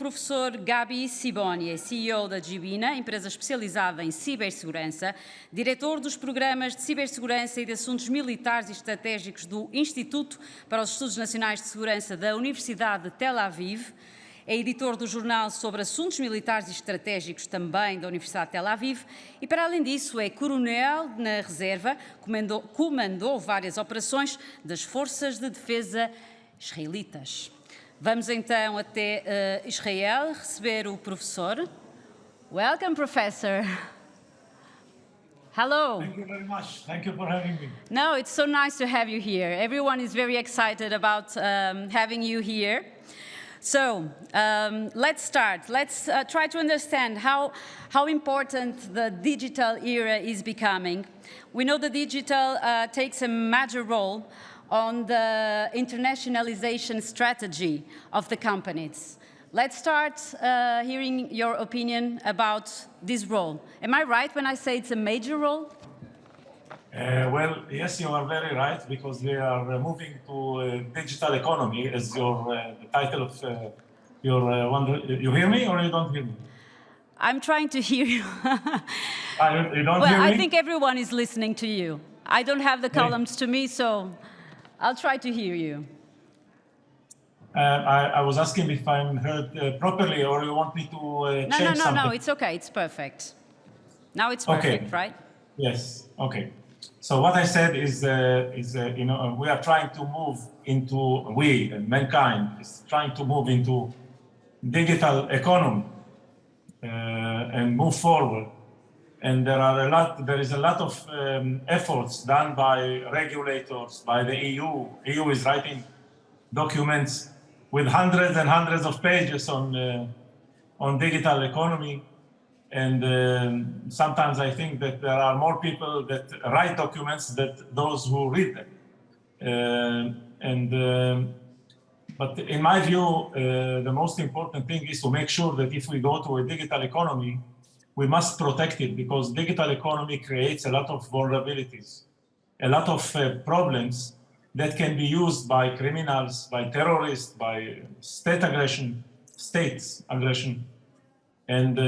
professor Gabi Siboni, é CEO da Gibina, empresa especializada em cibersegurança, diretor dos programas de cibersegurança e de assuntos militares e estratégicos do Instituto para os Estudos Nacionais de Segurança da Universidade de Tel Aviv, é editor do jornal sobre assuntos militares e estratégicos também da Universidade de Tel Aviv e, para além disso, é coronel na reserva, comandou várias operações das Forças de Defesa israelitas. Vamos então até Israel receber o professor. Welcome, professor. Hello. Thank you very much. Thank you for having me. No, it's so nice to have you here. Everyone is very excited about having you here. So let's start. Let's try to understand how important the digital era is becoming. We know the digital takes a major role on the internationalization strategy of the companies. Let's start hearing your opinion about this role. Am I right when I say it's a major role? Well, yes, you are very right, because we are moving to digital economy as the title of you hear me or you don't hear me? I'm trying to hear you. You don't Well, hear me? I think everyone is listening to you. I don't have the columns to me, so I'll try to hear you. I was asking if I'm heard properly, or you want me to change something? No, it's okay, it's perfect. Now it's perfect, Okay. right? Yes, okay. So what I said is we are trying to move into, mankind is trying to move into digital economy and move forward. And there is a lot of efforts done by regulators, by the EU. EU is writing documents with hundreds and hundreds of pages on digital economy. And sometimes I think that there are more people that write documents than those who read them. But in my view, the most important thing is to make sure that if we go to a digital economy, we must protect it, because digital economy creates a lot of vulnerabilities, a lot of problems that can be used by criminals, by terrorists, by states aggression. And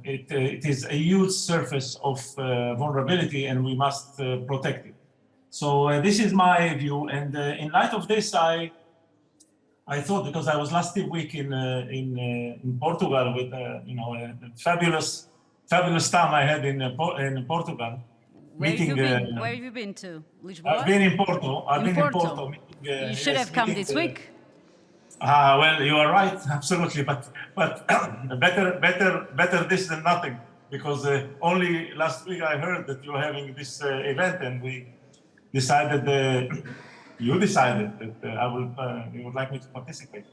it is a huge surface of vulnerability, and we must protect it. So this is my view. And in light of this, I thought, because I was last week in Portugal with a fabulous time I had in Portugal. Where have you been to? Lisboa? I've been in Porto. In Porto. You should have come this week. Well, you are right, absolutely. But better this than nothing, because only last week I heard that you're having this event, and we decided you decided that you would like me to participate.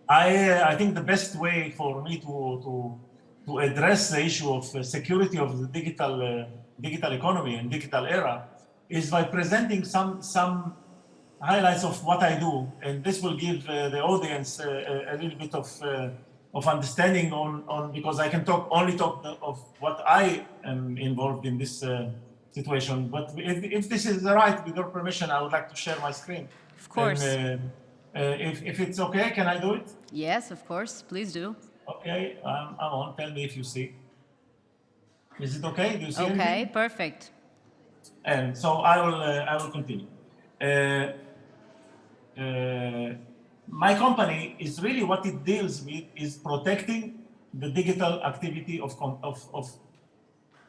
I think the best way for me to address the issue of security of the digital economy and digital era is by presenting some highlights of what I do, and this will give the audience a little bit of understanding on because I can only talk of what I am involved in this situation. But if this is right, with your permission, I would like to share my screen. Of course. And, if it's okay, can I do it? Yes, of course. Please do. Okay, I'm on. Tell me if you see. Is it okay? Do you see anything? Okay, perfect. And so I will continue. My company is really what it deals with is protecting the digital activity of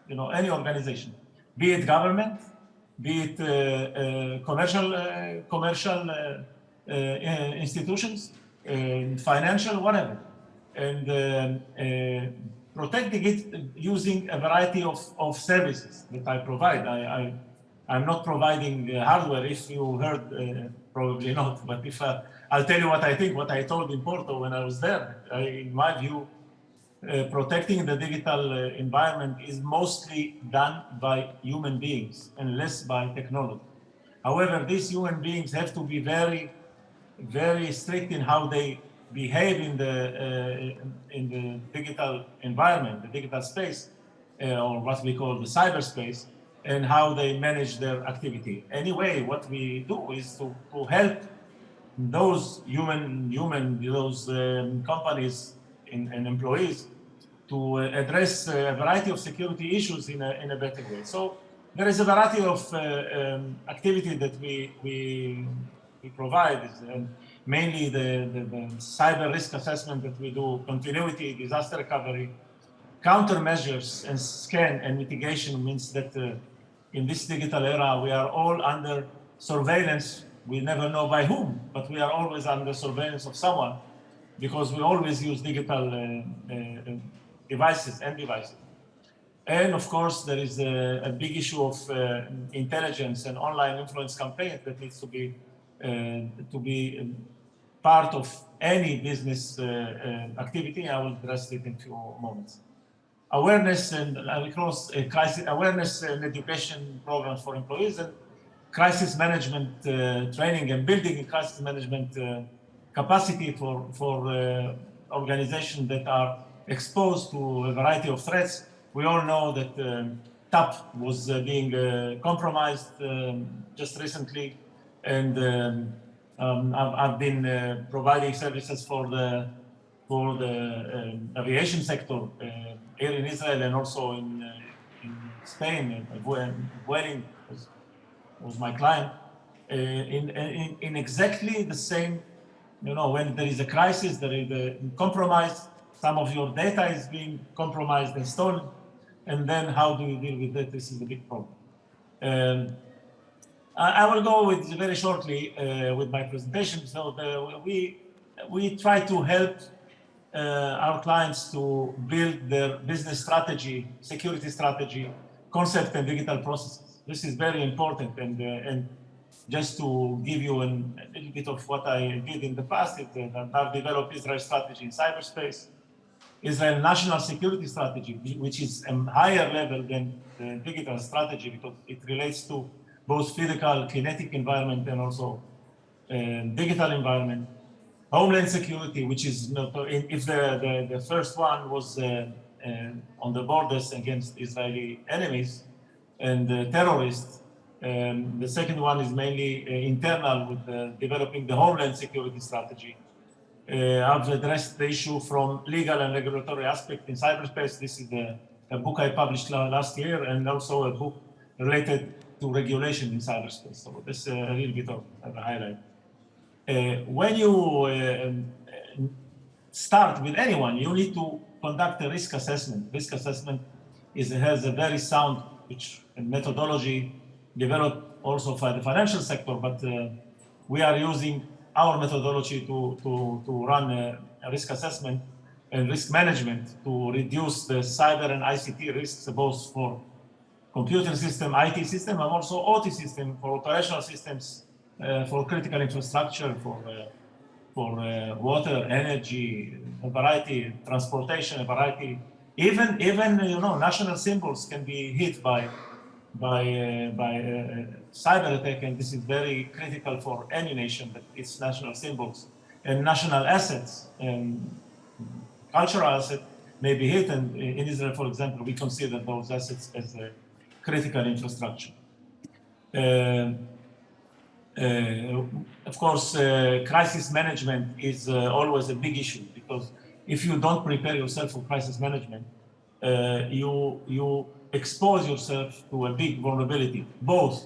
any organization, be it government, be it commercial institutions, financial, whatever, and protecting it using a variety of services that I provide. I'm not providing hardware. If you heard, probably not. But if I'll tell you what I think, what I told in Porto when I was there. In my view, protecting the digital environment is mostly done by human beings and less by technology. However, these human beings have to be very, very strict in how they behave in the digital environment, the digital space, or what we call the cyberspace, and how they manage their activity. Anyway, what we do is to help those companies and employees to address a variety of security issues in a better way. So there is a variety of activity that we provide, mainly the cyber risk assessment that we do, continuity, disaster recovery, countermeasures, and scan and mitigation means that in this digital era, we are all under surveillance. We never know by whom, but we are always under surveillance of someone because we always use digital devices. And of course, there is a big issue of intelligence and online influence campaigns that needs to be part of any business activity. I will address it in a few moments. Awareness and crisis awareness and education programs for employees, and crisis management training and building crisis management capacity for organizations that are exposed to a variety of threats. We all know that TAP was being compromised just recently, and I've been providing services for the aviation sector here in Israel and also in Spain. Vueling was my client in exactly the same. When there is a crisis, there is a compromise. Some of your data is being compromised and stolen, and then how do you deal with that? This is the big problem. I will go with very shortly with my presentation. So we try to help our clients to build their business strategy, security strategy, concept and digital processes. This is very important, and just to give you a little bit of what I did in the past, I've developed Israel strategy in cyberspace, Israel national security strategy, which is a higher level than the digital strategy because it relates to both physical, kinetic environment and also digital environment. Homeland security, which is if the first one was on the borders against Israeli enemies and terrorists, the second one is mainly internal with developing the homeland security strategy. I've addressed the issue from legal and regulatory aspect in cyberspace. This is a book I published last year, and also a book related to regulation in cyberspace. So this is a little bit of a highlight. When you start with anyone, you need to conduct a risk assessment. Risk assessment has a very sound methodology developed also by the financial sector, but we are using our methodology to run a risk assessment and risk management to reduce the cyber and ICT risks, both for computer system, IT system, and also OT system, for operational systems, for critical infrastructure, for water, energy, a variety, transportation, a variety. Even national symbols can be hit by cyber attack, and this is very critical for any nation, that its national symbols and national assets and cultural assets may be hit. And in Israel, for example, we consider those assets as a critical infrastructure. Of course, crisis management is always a big issue, because if you don't prepare yourself for crisis management, you expose yourself to a big vulnerability, both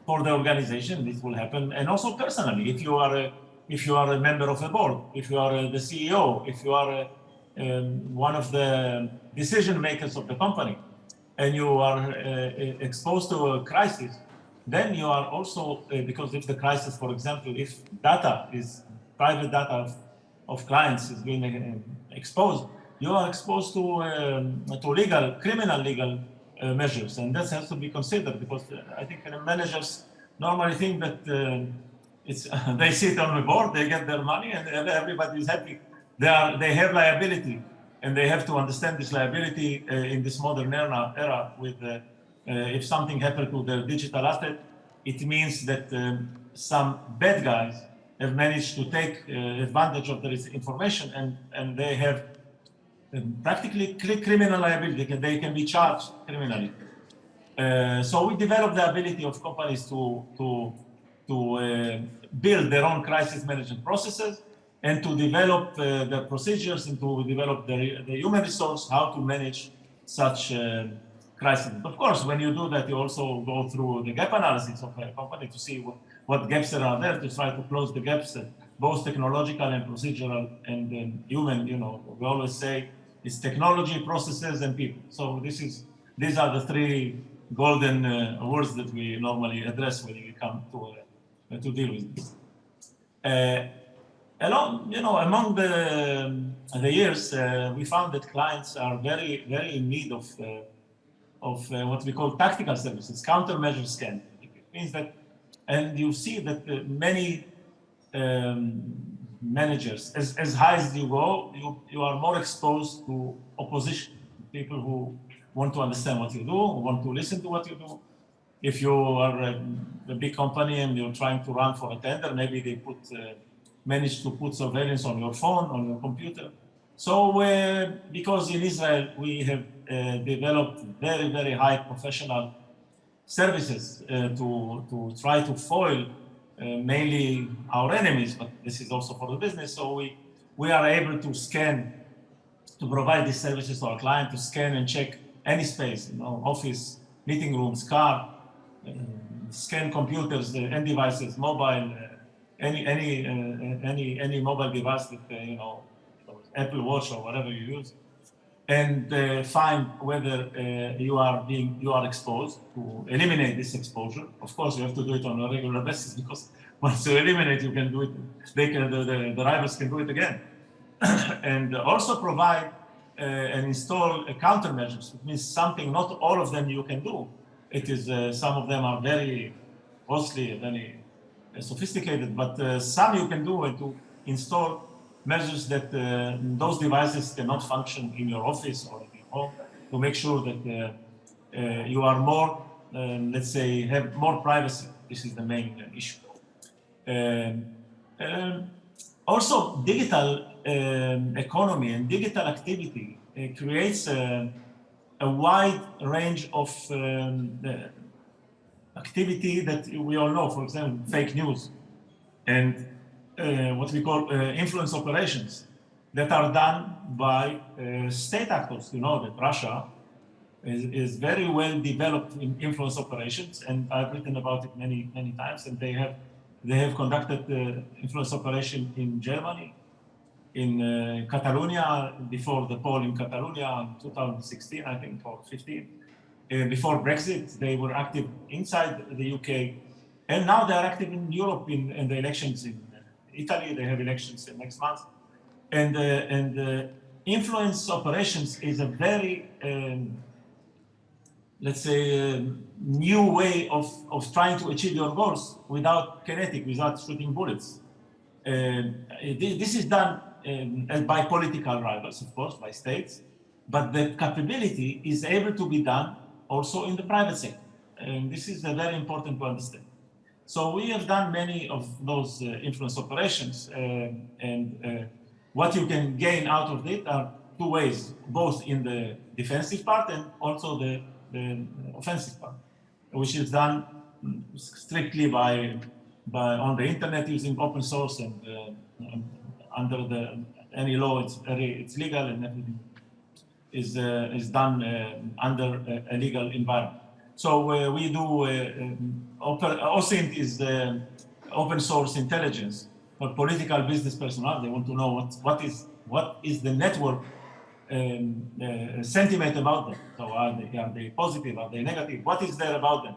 for the organization, this will happen, and also personally. If you are a member of a board, if you are the CEO, if you are one of the decision makers of the company, and you are exposed to a crisis, then you are also, because if the crisis, for example, if private data of clients is being exposed, you are exposed to criminal legal measures, and that has to be considered, because I think managers normally think that they sit on the board, they get their money, and everybody is happy. They have liability, and they have to understand this liability in this modern era. With if something happened to their digital asset, it means that some bad guys have managed to take advantage of this information, and they have practically criminal liability. They can be charged criminally. So we developed the ability of companies to build their own crisis management processes and to develop the procedures and to develop the human resource, how to manage such crisis. Of course, when you do that, you also go through the gap analysis of a company to see what gaps there are there to try to close the gaps, both technological and procedural and human. You know, we always say it's technology, processes, and people. So these are the three golden words that we normally address when we come to deal with this. Among the years, we found that clients are very, very in need of what we call tactical services, countermeasure scan. It means that, and you see that many managers, as high as you go, you are more exposed to opposition, people who want to understand what you do, who want to listen to what you do. If you are a big company and you're trying to run for a tender, maybe they manage to put surveillance on your phone, on your computer. So because in Israel, we have developed very, very high professional services to try to foil mainly our enemies, but this is also for the business. So we are able to scan, to provide these services to our client, to scan and check any space, office, meeting rooms, car, scan computers and devices, mobile, any mobile device that Apple Watch or whatever you use, and find whether you are exposed, to eliminate this exposure. Of course, you have to do it on a regular basis because once you eliminate, you can do it. The rivals can do it again, and also provide and install countermeasures. It means something. Not all of them you can do. It is some of them are very costly, very sophisticated, but some you can do, and to install measures that those devices cannot function in your office or in your home, to make sure that you are more, let's say, have more privacy. This is the main issue. Also, digital economy and digital activity creates a wide range of activity that we all know. For example, fake news and what we call influence operations that are done by state actors. You know that Russia is very well developed in influence operations, and I've written about it many times. And they have conducted influence operation in Germany, in Catalonia, before the poll in Catalonia in 2016, I think, or 15. Before Brexit, they were active inside the UK, and now they are active in Europe in the elections in Italy. They have elections next month, and influence operations is a very, let's say, new way of trying to achieve your goals without kinetic, without shooting bullets. This is done by political rivals, of course, by states, but the capability is able to be done also in the private sector, and this is very important to understand. So we have done many of those influence operations, and what you can gain out of it are two ways, both in the defensive part and also the offensive part, which is done strictly by on the internet using open source, and under any law it's legal, and everything is done under a legal environment. So we do OSINT is open source intelligence for political business personnel. They want to know what is the network sentiment about them. So are they positive? Are they negative? What is there about them?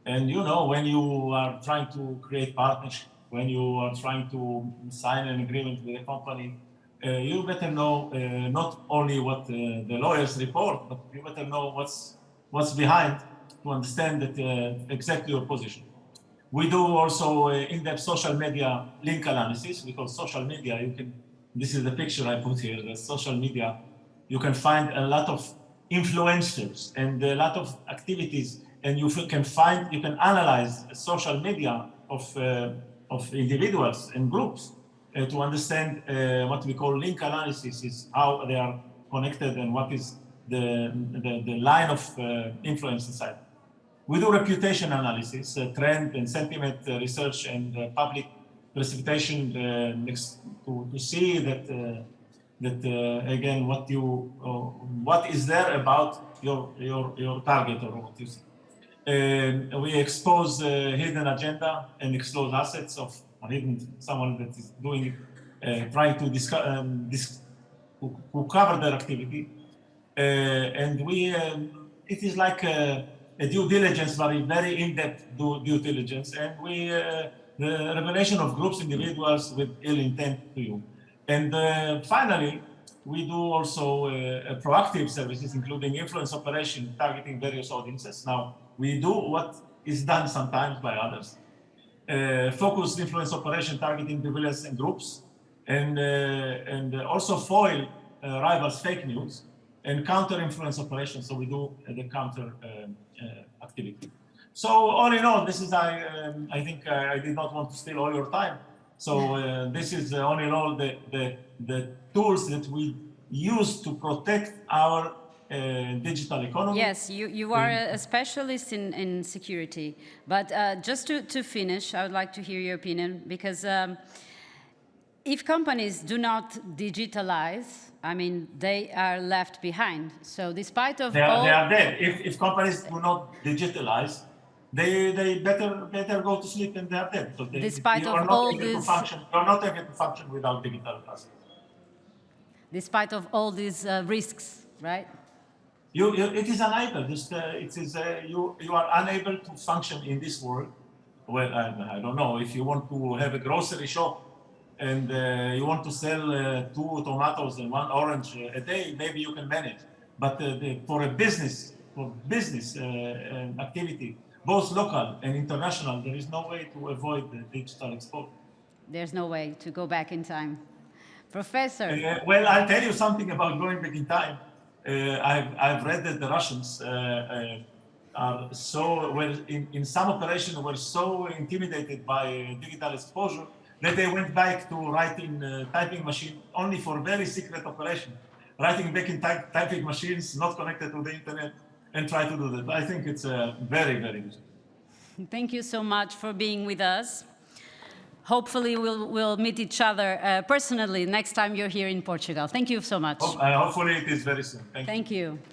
And when you are trying to create partnership, when you are trying to sign an agreement with a company, you better know not only what the lawyers report, but you better know what's behind, to understand that exactly your position. We do also in-depth social media link analysis, because social media, this is the picture I put here, the social media, you can find a lot of influencers and a lot of activities, and you can analyze social media of individuals and groups to understand what we call link analysis, is how they are connected and what is the line of influence inside. We do reputation analysis, trend and sentiment research, and public precipitation to see that again what is there about your target or what you see. We expose hidden agenda and expose assets of someone that is doing trying to cover their activity, and it is like a due diligence, very in-depth due diligence, and the revelation of groups, individuals with ill intent to you. And finally, we do also proactive services, including influence operation targeting various audiences. Now, we do what is done sometimes by others, focused influence operation targeting individuals and groups, and also foil rivals' fake news, and counter influence operations. So we do the counter activity. So all in all, this is I think I did not want to steal all your time. So this is all in all the tools that we use to protect our digital economy. Yes, you are a specialist in security, but just to finish, I would like to hear your opinion, because if companies do not digitalize, I mean, they are left behind. So despite of they are dead. If companies do not digitalize, they better go to sleep and they are dead. So Despite you of are not all able this, to function. You are not able to function without digital assets. Despite of all these risks, right? It is unable. You are unable to function in this world. Well, I don't know, if you want to have a grocery shop and you want to sell 2 tomatoes and 1 orange a day, maybe you can manage. But for business activity, both local and international, there is no way to avoid the digital exposure. There's no way to go back in time. Professor. Well, I'll tell you something about going back in time. I've read that the Russians in some operations were so intimidated by digital exposure that they went back to writing typing machine only for very secret operation, writing back in typing machines not connected to the internet, and try to do that. I think it's very, very useful. Thank you so much for being with us. Hopefully we'll meet each other personally next time you're here in Portugal. Thank you so much. Hopefully it is very soon. Thank you.